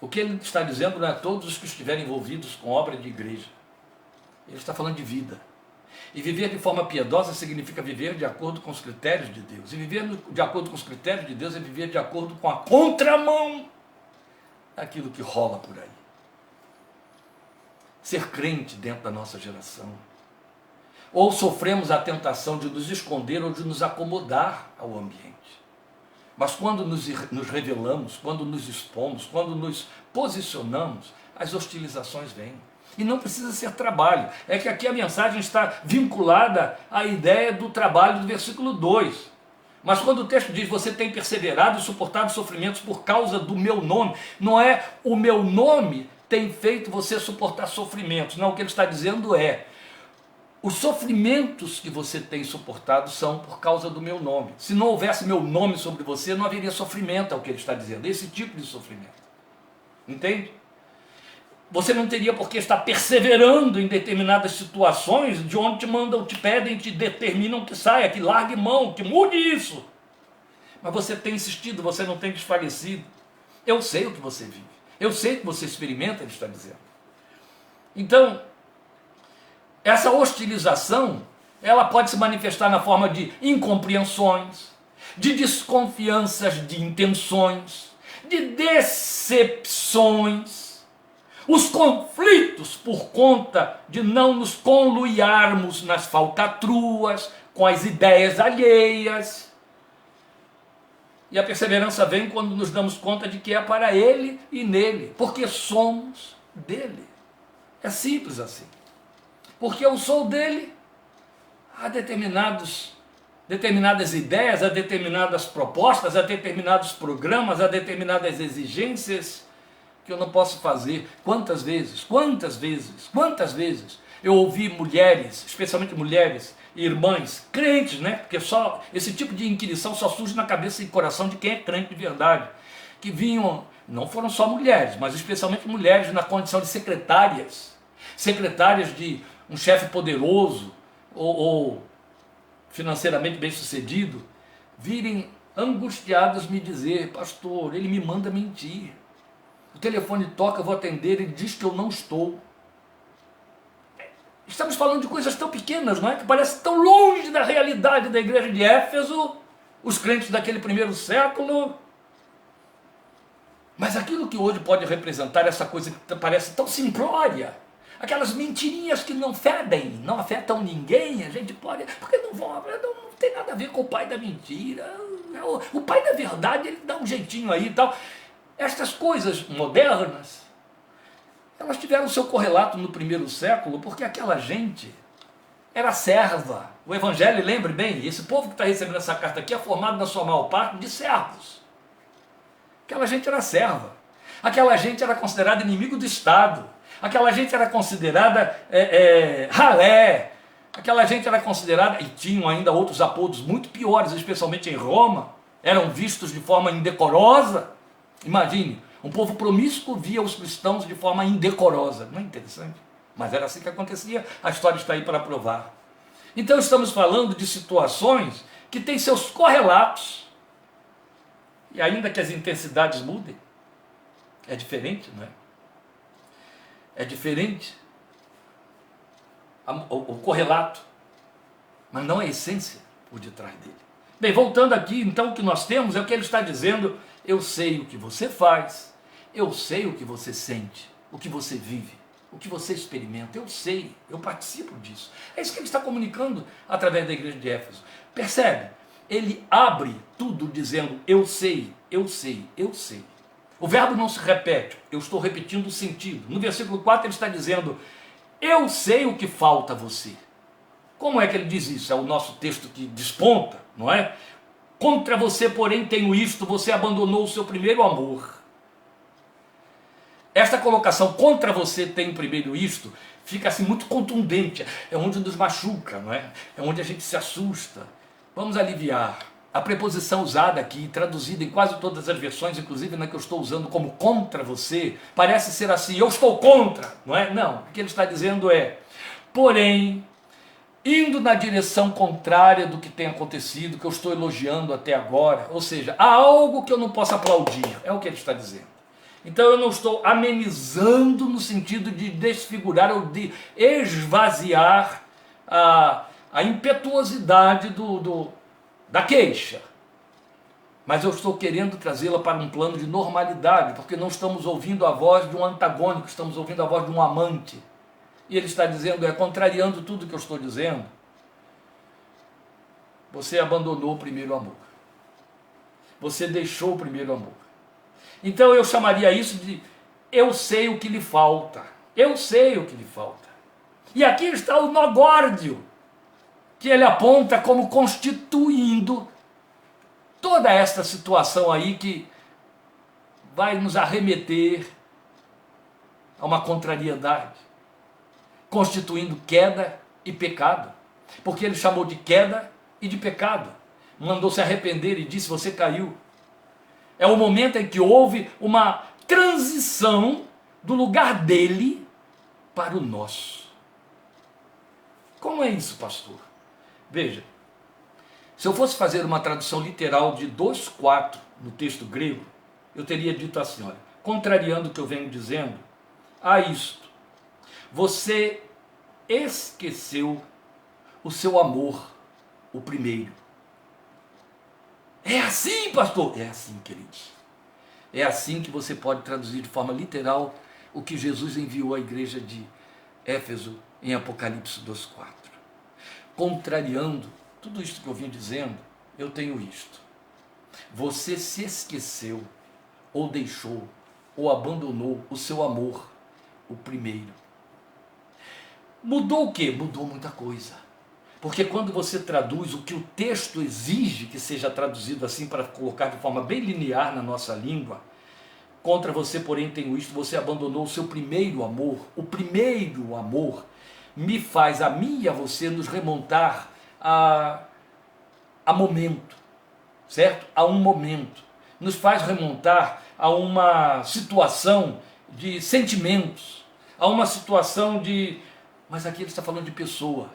o que ele está dizendo não é todos os que estiverem envolvidos com obra de igreja. Ele está falando de vida. E viver de forma piedosa significa viver de acordo com os critérios de Deus. E viver de acordo com os critérios de Deus é viver de acordo com a contramão daquilo que rola por aí. Ser crente dentro da nossa geração. Ou sofremos a tentação de nos esconder ou de nos acomodar ao ambiente. Mas quando nos revelamos, quando nos expomos, quando nos posicionamos, as hostilizações vêm. E não precisa ser trabalho. É que aqui a mensagem está vinculada à ideia do trabalho do versículo 2. Mas quando o texto diz, você tem perseverado e suportado sofrimentos por causa do meu nome, não é o meu nome tem feito você suportar sofrimentos. Não, o que ele está dizendo é, os sofrimentos que você tem suportado são por causa do meu nome. Se não houvesse meu nome sobre você, não haveria sofrimento, é o que ele está dizendo, esse tipo de sofrimento. Entende? Você não teria por que estar perseverando em determinadas situações de onde te mandam, te pedem, te determinam que saia, que largue mão, que mude isso. Mas você tem insistido, você não tem desfalecido. Eu sei o que você vive, eu sei o que você experimenta, ele está dizendo. Então, essa hostilização, ela pode se manifestar na forma de incompreensões, de desconfianças de intenções, de decepções, os conflitos por conta de não nos conluiarmos nas falcatruas, com as ideias alheias. E a perseverança vem quando nos damos conta de que é para Ele e nele, porque somos dele. É simples assim. Porque eu sou dele, há determinadas ideias, há determinadas propostas, há determinados programas, há determinadas exigências que eu não posso fazer. Quantas vezes eu ouvi mulheres, especialmente mulheres, irmãs, crentes, né? Porque só esse tipo de inquirição só surge na cabeça e coração de quem é crente de verdade, que vinham, não foram só mulheres, mas especialmente mulheres na condição de secretárias de um chefe poderoso ou financeiramente bem sucedido, virem angustiadas me dizer, pastor, ele me manda mentir. O telefone toca, eu vou atender, ele diz que eu não estou. Estamos falando de coisas tão pequenas, não é? Que parece tão longe da realidade da igreja de Éfeso, os crentes daquele primeiro século. Mas aquilo que hoje pode representar essa coisa que parece tão simplória, aquelas mentirinhas que não fedem, não afetam ninguém, a gente pode, porque não tem nada a ver com o pai da mentira. O pai da verdade, ele dá um jeitinho aí e tal. Estas coisas modernas, elas tiveram seu correlato no primeiro século, porque aquela gente era serva. O evangelho, lembre bem, esse povo que está recebendo essa carta aqui é formado na sua maior parte de servos. Aquela gente era serva. Aquela gente era considerada inimigo do Estado. Aquela gente era considerada ralé. Aquela gente era considerada, e tinham ainda outros apodos muito piores, especialmente em Roma, eram vistos de forma indecorosa. Imagine, um povo promíscuo via os cristãos de forma indecorosa. Não é interessante? Mas era assim que acontecia, a história está aí para provar. Então estamos falando de situações que têm seus correlatos, e ainda que as intensidades mudem, é diferente, não é? É diferente o correlato, mas não a essência por detrás dele. Bem, voltando aqui, então o que nós temos é o que ele está dizendo. Eu sei o que você faz, eu sei o que você sente, o que você vive, o que você experimenta, eu sei, eu participo disso. É isso que ele está comunicando através da igreja de Éfeso. Percebe? Ele abre tudo dizendo, eu sei, eu sei, eu sei. O verbo não se repete, eu estou repetindo o sentido. No versículo 4 ele está dizendo, eu sei o que falta a você. Como é que ele diz isso? É o nosso texto que desponta, não é? Contra você, porém, tenho isto, você abandonou o seu primeiro amor. Esta colocação, contra você tenho primeiro isto, fica assim muito contundente, é onde nos machuca, não é? É onde a gente se assusta. Vamos aliviar. A preposição usada aqui, traduzida em quase todas as versões, inclusive na que eu estou usando como contra você, parece ser assim, eu estou contra, não é? Não, o que ele está dizendo é, porém, indo na direção contrária do que tem acontecido, que eu estou elogiando até agora, ou seja, há algo que eu não posso aplaudir, é o que ele está dizendo. Então eu não estou amenizando no sentido de desfigurar ou de esvaziar a impetuosidade da queixa, mas eu estou querendo trazê-la para um plano de normalidade, porque não estamos ouvindo a voz de um antagônico, estamos ouvindo a voz de um amante. E ele está dizendo, contrariando tudo que eu estou dizendo, você abandonou o primeiro amor. Você deixou o primeiro amor. Então eu chamaria isso de, eu sei o que lhe falta. Eu sei o que lhe falta. E aqui está o nó górdio, que ele aponta como constituindo toda esta situação aí que vai nos arremeter a uma contrariedade, constituindo queda e pecado, porque ele chamou de queda e de pecado, mandou se arrepender e disse: você caiu. É o momento em que houve uma transição do lugar dele para o nosso. Como é isso, pastor? Veja, se eu fosse fazer uma tradução literal de 2:4 no texto grego, eu teria dito assim, olha, contrariando o que eu venho dizendo, a isto, você esqueceu o seu amor, o primeiro. É assim, pastor? É assim, queridos. É assim que você pode traduzir de forma literal o que Jesus enviou à igreja de Éfeso em Apocalipse 2:4. Contrariando tudo isto que eu vim dizendo, eu tenho isto. Você se esqueceu, ou deixou, ou abandonou o seu amor, o primeiro. Mudou o quê? Mudou muita coisa. Porque quando você traduz o que o texto exige que seja traduzido assim, para colocar de forma bem linear na nossa língua, contra você, porém, tenho isto, você abandonou o seu primeiro amor. O primeiro amor me faz, a mim e a você, nos remontar a momento, certo? A um momento. Nos faz remontar a uma situação de sentimentos, a uma situação de... Mas aqui ele está falando de pessoa.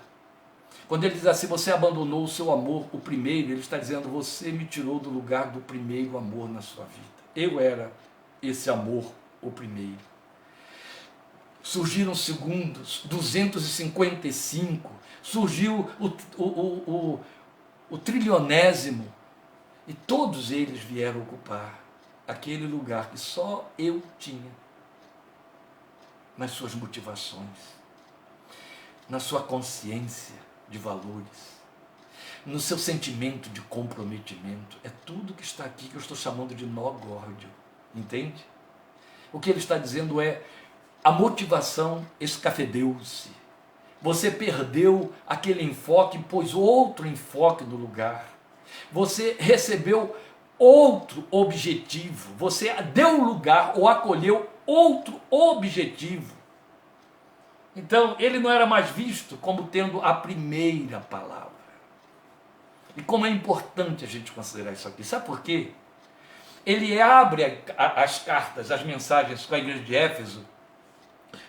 Quando ele diz assim, você abandonou o seu amor, o primeiro, ele está dizendo, você me tirou do lugar do primeiro amor na sua vida. Eu era esse amor, o primeiro. Surgiram segundos, 255, surgiu o trilionésimo, e todos eles vieram ocupar aquele lugar que só eu tinha, nas suas motivações, na sua consciência de valores, no seu sentimento de comprometimento. É tudo que está aqui que eu estou chamando de nó górdio, entende? O que ele está dizendo é, a motivação escafedeu-se. Você perdeu aquele enfoque, pôs outro enfoque no lugar. Você recebeu outro objetivo. Você deu lugar ou acolheu outro objetivo. Então, ele não era mais visto como tendo a primeira palavra. E como é importante a gente considerar isso aqui. Sabe por quê? Ele abre as cartas, as mensagens com a igreja de Éfeso,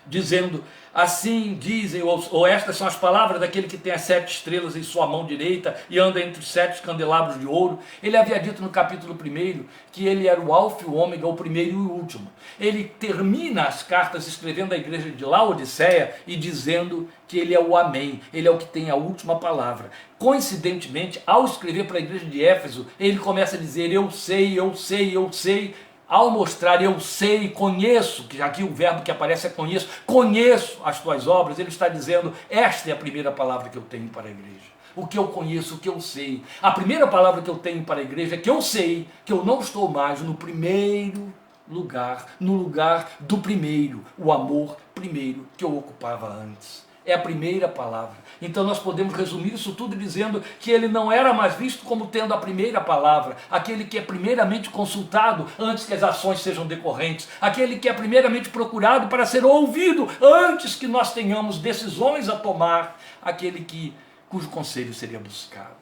dizendo, assim dizem, ou estas são as palavras daquele que tem as 7 estrelas em sua mão direita e anda entre os 7 candelabros de ouro. Ele havia dito no capítulo 1 que ele era o alfa e o ômega, o primeiro e o último. Ele termina as cartas escrevendo à igreja de Laodiceia e dizendo que ele é o Amém, ele é o que tem a última palavra. Coincidentemente, ao escrever para a igreja de Éfeso, ele começa a dizer, eu sei, eu sei, eu sei. Ao mostrar eu sei, conheço, que aqui o verbo que aparece é conheço, conheço as tuas obras, ele está dizendo, esta é a primeira palavra que eu tenho para a igreja. O que eu conheço, o que eu sei. A primeira palavra que eu tenho para a igreja é que eu sei que eu não estou mais no primeiro lugar, no lugar do primeiro, o amor primeiro que eu ocupava antes. É a primeira palavra. Então nós podemos resumir isso tudo dizendo que ele não era mais visto como tendo a primeira palavra, aquele que é primeiramente consultado antes que as ações sejam decorrentes, aquele que é primeiramente procurado para ser ouvido antes que nós tenhamos decisões a tomar, aquele cujo conselho seria buscado.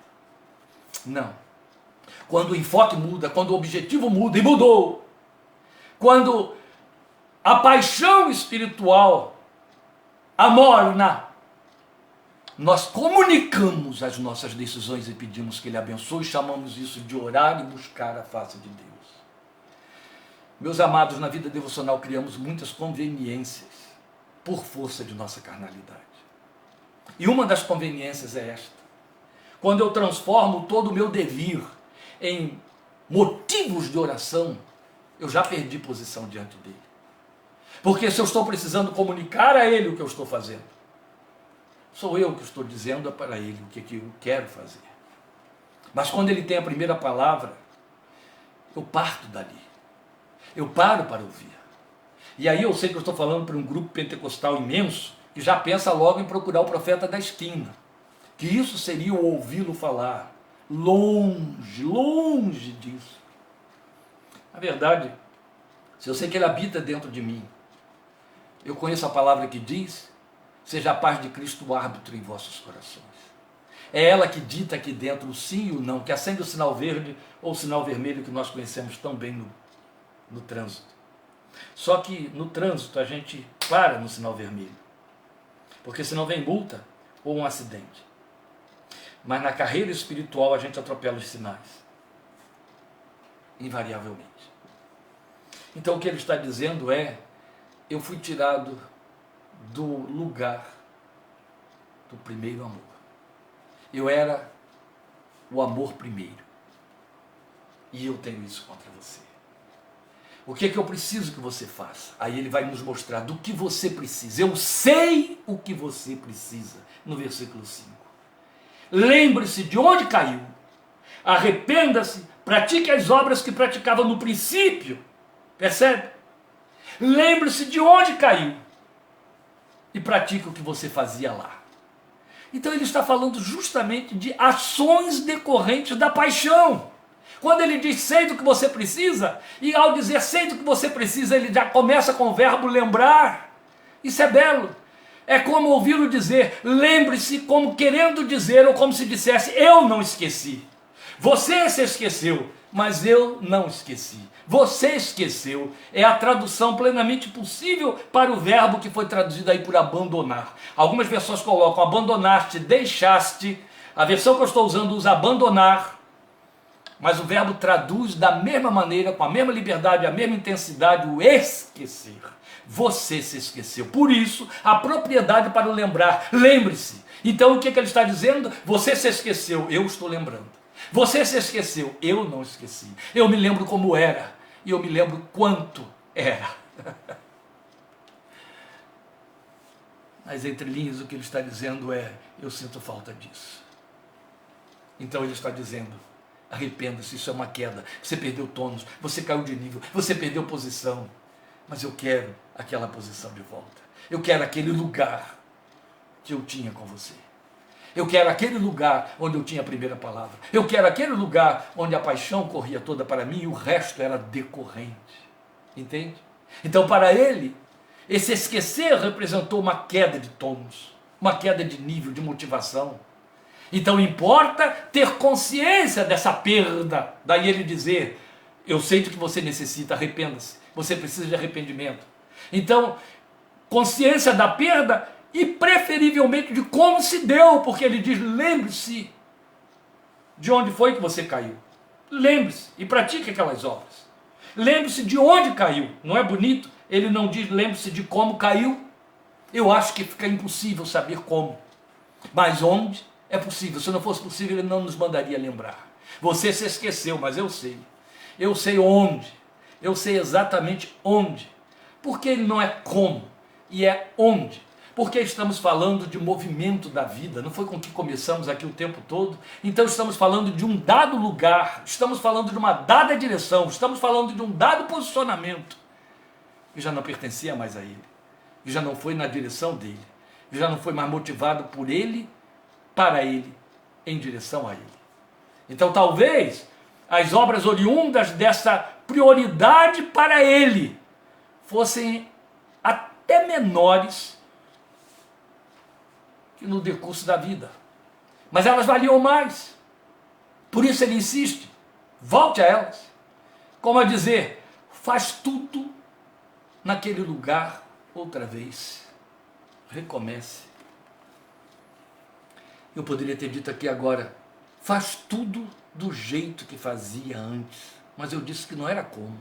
Não. Quando o enfoque muda, quando o objetivo muda, e mudou, quando a paixão espiritual amorna, nós comunicamos as nossas decisões e pedimos que Ele abençoe, chamamos isso de orar e buscar a face de Deus. Meus amados, na vida devocional criamos muitas conveniências por força de nossa carnalidade. E uma das conveniências é esta. Quando eu transformo todo o meu devir em motivos de oração, eu já perdi posição diante dele. Porque se eu estou precisando comunicar a ele o que eu estou fazendo, sou eu que estou dizendo para ele o que eu quero fazer. Mas quando ele tem a primeira palavra, eu parto dali. Eu paro para ouvir. E aí eu sei que eu estou falando para um grupo pentecostal imenso, que já pensa logo em procurar o profeta da esquina. Que isso seria o ouvi-lo falar. Longe, longe disso. Na verdade, se eu sei que ele habita dentro de mim, eu conheço a palavra que diz, seja a paz de Cristo o árbitro em vossos corações. É ela que dita aqui dentro o sim e o não, que acende o sinal verde ou o sinal vermelho que nós conhecemos tão bem no trânsito. Só que no trânsito a gente para no sinal vermelho, porque senão vem multa ou um acidente. Mas na carreira espiritual a gente atropela os sinais, invariavelmente. Então o que ele está dizendo é, eu fui tirado do lugar do primeiro amor. Eu era o amor primeiro. E eu tenho isso contra você. O que é que eu preciso que você faça? Aí ele vai nos mostrar do que você precisa. Eu sei o que você precisa. No versículo 5. Lembre-se de onde caiu. Arrependa-se. Pratique as obras que praticava no princípio. Percebe? Lembre-se de onde caiu. E pratique o que você fazia lá. Então ele está falando justamente de ações decorrentes da paixão. Quando ele diz sei do que você precisa, e ao dizer sei do que você precisa, ele já começa com o verbo lembrar. Isso é belo. É como ouvi-lo dizer, lembre-se, como querendo dizer, ou como se dissesse, eu não esqueci. Você se esqueceu, mas eu não esqueci. Você esqueceu. É a tradução plenamente possível para o verbo que foi traduzido aí por abandonar. Algumas versões colocam abandonaste, deixaste. A versão que eu estou usando usa abandonar. Mas o verbo traduz da mesma maneira, com a mesma liberdade, a mesma intensidade, o esquecer. Você se esqueceu. Por isso, a propriedade para o lembrar. Lembre-se. Então o que ele está dizendo? Você se esqueceu, eu estou lembrando. Você se esqueceu, eu não esqueci. Eu me lembro como era, e eu me lembro quanto era. Mas entre linhas o que ele está dizendo é, eu sinto falta disso. Então ele está dizendo, arrependa-se, isso é uma queda. Você perdeu tônus, você caiu de nível, você perdeu posição. Mas eu quero aquela posição de volta. Eu quero aquele lugar que eu tinha com você. Eu quero aquele lugar onde eu tinha a primeira palavra. Eu quero aquele lugar onde a paixão corria toda para mim e o resto era decorrente. Entende? Então para ele, esse esquecer representou uma queda de tônus, uma queda de nível, de motivação. Então importa ter consciência dessa perda. Daí ele dizer, eu sei do que você necessita, arrependa-se. Você precisa de arrependimento. Então, consciência da perda e preferivelmente de como se deu, porque ele diz, lembre-se de onde foi que você caiu. Lembre-se e pratique aquelas obras. Lembre-se de onde caiu. Não é bonito? Ele não diz lembre-se de como caiu. Eu acho que fica impossível saber como. Mas onde é possível. Se não fosse possível, ele não nos mandaria lembrar. Você se esqueceu, mas eu sei. Eu sei onde. Eu sei exatamente onde. Porque ele não é como, e é onde. Porque estamos falando de movimento da vida, não foi com que começamos aqui o tempo todo? Então estamos falando de um dado lugar, estamos falando de uma dada direção, estamos falando de um dado posicionamento, que já não pertencia mais a ele, que já não foi na direção dele, que já não foi mais motivado por ele, para ele, em direção a ele. Então talvez as obras oriundas dessa prioridade para ele fossem até menores que no decurso da vida, mas elas valiam mais. Por isso ele insiste, volte a elas, como a dizer, faz tudo naquele lugar outra vez, recomece. Eu poderia ter dito aqui agora, faz tudo do jeito que fazia antes, mas eu disse que não era como,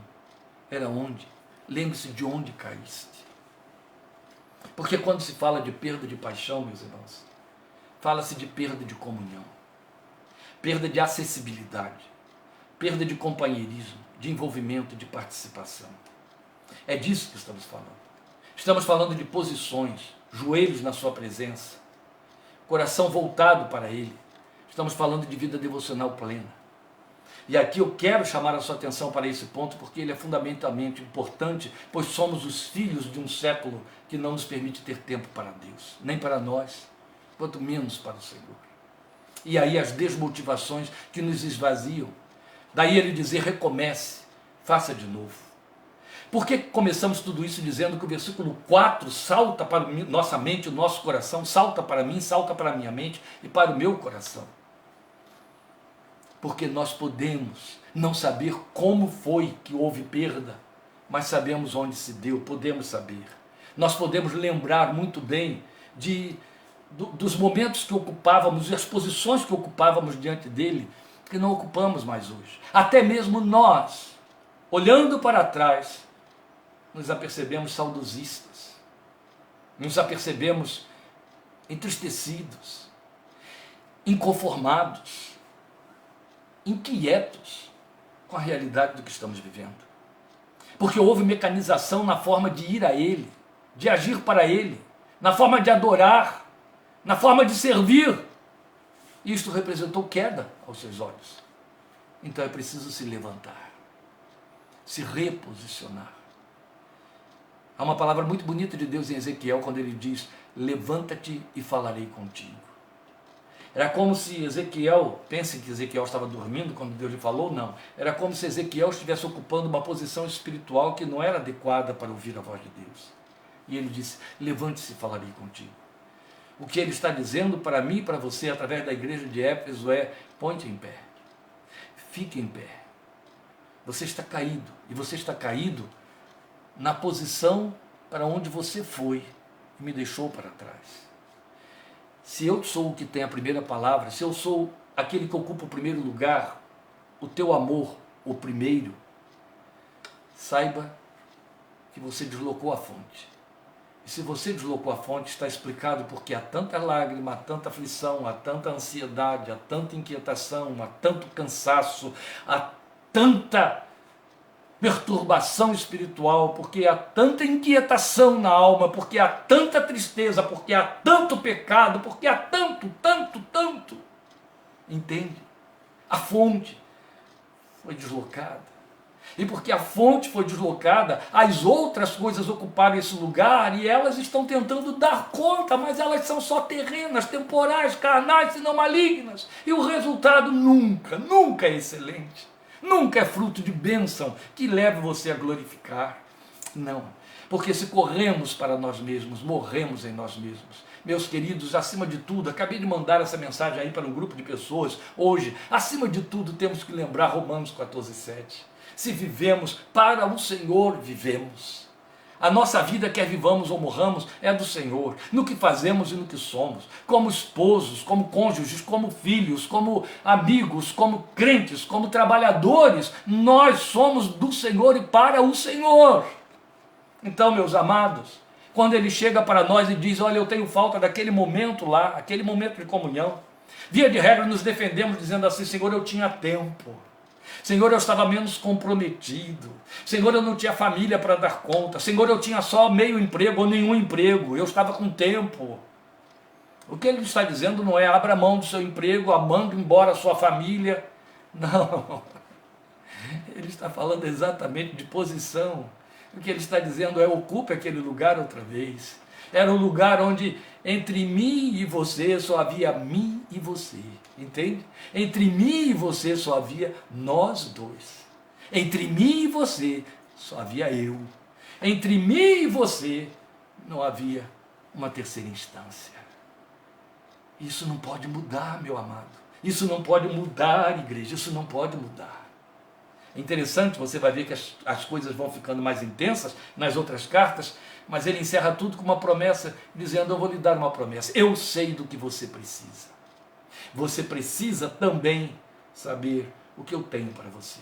era onde. Lembre-se de onde caíste. Porque quando se fala de perda de paixão, meus irmãos, fala-se de perda de comunhão, perda de acessibilidade, perda de companheirismo, de envolvimento, de participação. É disso que estamos falando. Estamos falando de posições, joelhos na sua presença, coração voltado para Ele. Estamos falando de vida devocional plena. E aqui eu quero chamar a sua atenção para esse ponto, porque ele é fundamentalmente importante, pois somos os filhos de um século que não nos permite ter tempo para Deus, nem para nós, quanto menos para o Senhor. E aí as desmotivações que nos esvaziam. Daí ele dizer, recomece, faça de novo. Por que começamos tudo isso dizendo que o versículo 4 salta para nossa mente, o nosso coração, salta para mim, salta para a minha mente e para o meu coração? Porque nós podemos não saber como foi que houve perda, mas sabemos onde se deu, podemos saber. Nós podemos lembrar muito bem dos momentos que ocupávamos e as posições que ocupávamos diante dele, que não ocupamos mais hoje. Até mesmo nós, olhando para trás, nos apercebemos saudosistas, nos apercebemos entristecidos, inconformados, inquietos com a realidade do que estamos vivendo. Porque houve mecanização na forma de ir a Ele, de agir para Ele, na forma de adorar, na forma de servir. Isto representou queda aos seus olhos. Então é preciso se levantar, se reposicionar. Há uma palavra muito bonita de Deus em Ezequiel, quando ele diz, levanta-te e falarei contigo. Era como se Ezequiel, pensem que Ezequiel estava dormindo quando Deus lhe falou, não. Era como se Ezequiel estivesse ocupando uma posição espiritual que não era adequada para ouvir a voz de Deus. E ele disse, levante-se e falarei contigo. O que ele está dizendo para mim e para você, através da igreja de Éfeso, é, ponte em pé, fique em pé. Você está caído, e você está caído na posição para onde você foi e me deixou para trás. Se eu sou o que tem a primeira palavra, se eu sou aquele que ocupa o primeiro lugar, o teu amor, o primeiro, saiba que você deslocou a fonte. E se você deslocou a fonte, está explicado porque há tanta lágrima, há tanta aflição, há tanta ansiedade, há tanta inquietação, há tanto cansaço, há tanta perturbação espiritual, porque há tanta inquietação na alma, porque há tanta tristeza, porque há tanto pecado, porque há tanto. Entende? A fonte foi deslocada. E porque a fonte foi deslocada, as outras coisas ocuparam esse lugar e elas estão tentando dar conta, mas elas são só terrenas, temporais, carnais e não malignas. E o resultado nunca é excelente. Nunca é fruto de bênção que leve você a glorificar. Não, porque se corremos para nós mesmos, morremos em nós mesmos. Meus queridos, acima de tudo, acabei de mandar essa mensagem aí para um grupo de pessoas hoje. Acima de tudo, temos que lembrar Romanos 14:7. Se vivemos para o Senhor, vivemos. A nossa vida, quer vivamos ou morramos, é do Senhor, no que fazemos e no que somos, como esposos, como cônjuges, como filhos, como amigos, como crentes, como trabalhadores, nós somos do Senhor e para o Senhor. Então, meus amados, quando Ele chega para nós e diz, olha, eu tenho falta daquele momento lá, aquele momento de comunhão, via de regra nos defendemos dizendo assim, Senhor, eu tinha tempo. Senhor, eu estava menos comprometido. Senhor, eu não tinha família para dar conta. Senhor, eu tinha só meio emprego ou nenhum emprego. Eu estava com tempo. O que ele está dizendo não é abra mão do seu emprego, mande embora a sua família. Não. Ele está falando exatamente de posição. O que ele está dizendo é ocupe aquele lugar outra vez. Era um lugar onde entre mim e você só havia mim e você. Entende? Entre mim e você só havia nós dois. Entre mim e você só havia eu. Entre mim e você não havia uma terceira instância. Isso não pode mudar, meu amado. Isso não pode mudar, igreja. Isso não pode mudar. É interessante, você vai ver que as coisas vão ficando mais intensas nas outras cartas, mas ele encerra tudo com uma promessa, dizendo, eu vou lhe dar uma promessa. Eu sei do que você precisa. Você precisa também saber o que eu tenho para você.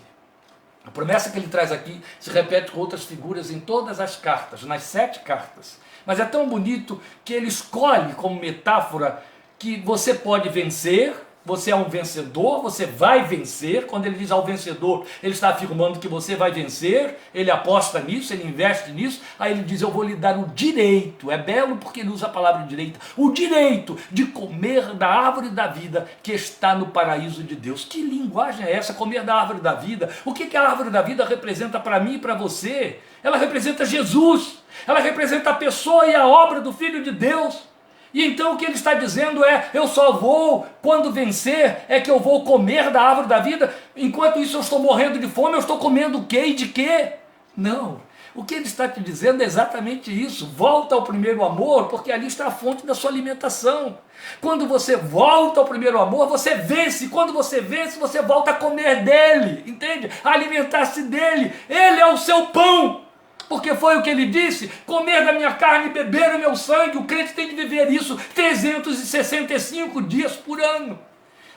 A promessa que ele traz aqui se repete com outras figuras em todas as cartas, nas 7 cartas. Mas é tão bonito que ele escolhe como metáfora que você pode vencer Você é um vencedor, você vai vencer. Quando ele diz ao vencedor, ele está afirmando que você vai vencer, ele aposta nisso, ele investe nisso. Aí ele diz, eu vou lhe dar o direito, é belo porque ele usa a palavra direito, o direito de comer da árvore da vida que está no paraíso de Deus. Que linguagem é essa, comer da árvore da vida? O que a árvore da vida representa para mim e para você? Ela representa Jesus, ela representa a pessoa e a obra do Filho de Deus. E então o que ele está dizendo é, eu só vou, quando vencer, é que eu vou comer da árvore da vida, enquanto isso eu estou morrendo de fome, eu estou comendo o quê e de quê? Não, o que ele está te dizendo é exatamente isso, volta ao primeiro amor, porque ali está a fonte da sua alimentação. Quando você volta ao primeiro amor, você vence, quando você vence, você volta a comer dele, entende? A alimentar-se dele, ele é o seu pão. Porque foi o que ele disse, comer da minha carne e beber o meu sangue, o crente tem de viver isso 365 dias por ano.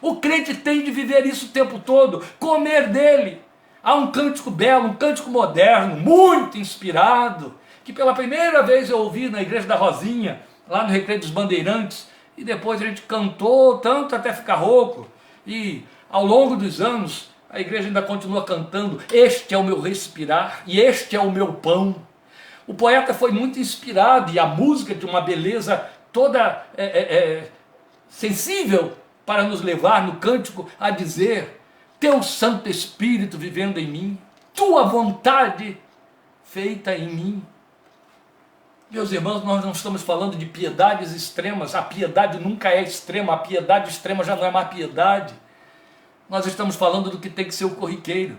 O crente tem de viver isso o tempo todo, comer dele. Há um cântico belo, um cântico moderno, muito inspirado, que pela primeira vez eu ouvi na igreja da Rosinha, lá no Recreio dos Bandeirantes, e depois a gente cantou tanto até ficar rouco, e ao longo dos anos, a igreja ainda continua cantando, este é o meu respirar e este é o meu pão. O poeta foi muito inspirado e a música de uma beleza toda sensível para nos levar no cântico a dizer, teu Santo Espírito vivendo em mim, tua vontade feita em mim. Meus irmãos, nós não estamos falando de piedades extremas, a piedade nunca é extrema, a piedade extrema já não é mais piedade. Nós estamos falando do que tem que ser o corriqueiro.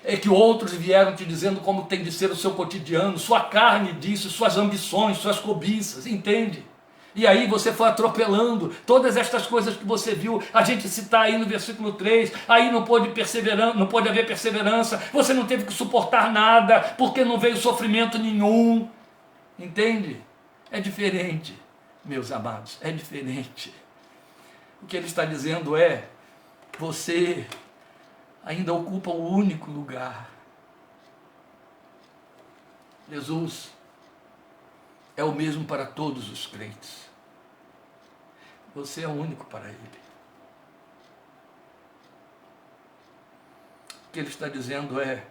É que outros vieram te dizendo como tem de ser o seu cotidiano, sua carne disse, suas ambições, suas cobiças, entende? E aí você foi atropelando todas estas coisas que você viu, a gente citar aí no versículo 3, aí não pôde haver perseverança, você não teve que suportar nada, porque não veio sofrimento nenhum, entende? É diferente, meus amados, é diferente. O que ele está dizendo é, você ainda ocupa o único lugar. Jesus é o mesmo para todos os crentes. Você é o único para Ele. O que Ele está dizendo é,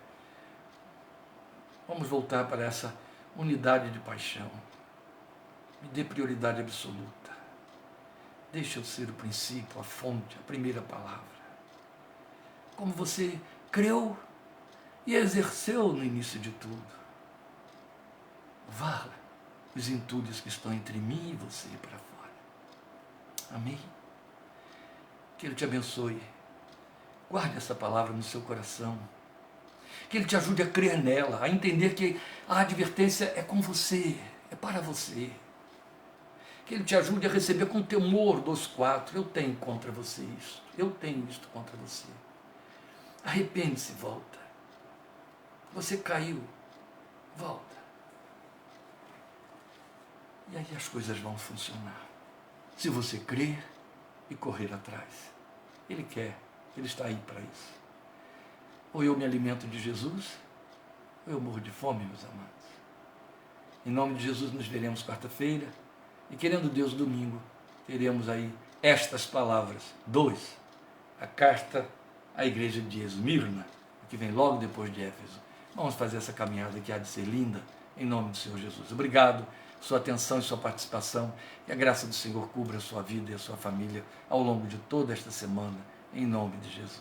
vamos voltar para essa unidade de paixão. Me dê prioridade absoluta. Deixa eu ser o princípio, a fonte, a primeira palavra. Como você creu e exerceu no início de tudo. Varra os entulhos que estão entre mim e você para fora. Amém? Que Ele te abençoe. Guarde essa palavra no seu coração. Que Ele te ajude a crer nela, a entender que a advertência é com você, é para você. Que Ele te ajude a receber com temor dos quatro. Eu tenho contra você isto, eu tenho isto contra você. Arrepende-se, volta. Você caiu, volta. E aí as coisas vão funcionar. Se você crer e correr atrás. Ele quer, Ele está aí para isso. Ou eu me alimento de Jesus, ou eu morro de fome, meus amados. Em nome de Jesus nos veremos quarta-feira. E querendo Deus, domingo, teremos aí estas palavras. 2. A carta à igreja de Esmirna, que vem logo depois de Éfeso. Vamos fazer essa caminhada que há de ser linda, em nome do Senhor Jesus. Obrigado por sua atenção e sua participação, e a graça do Senhor cubra a sua vida e a sua família ao longo de toda esta semana, em nome de Jesus.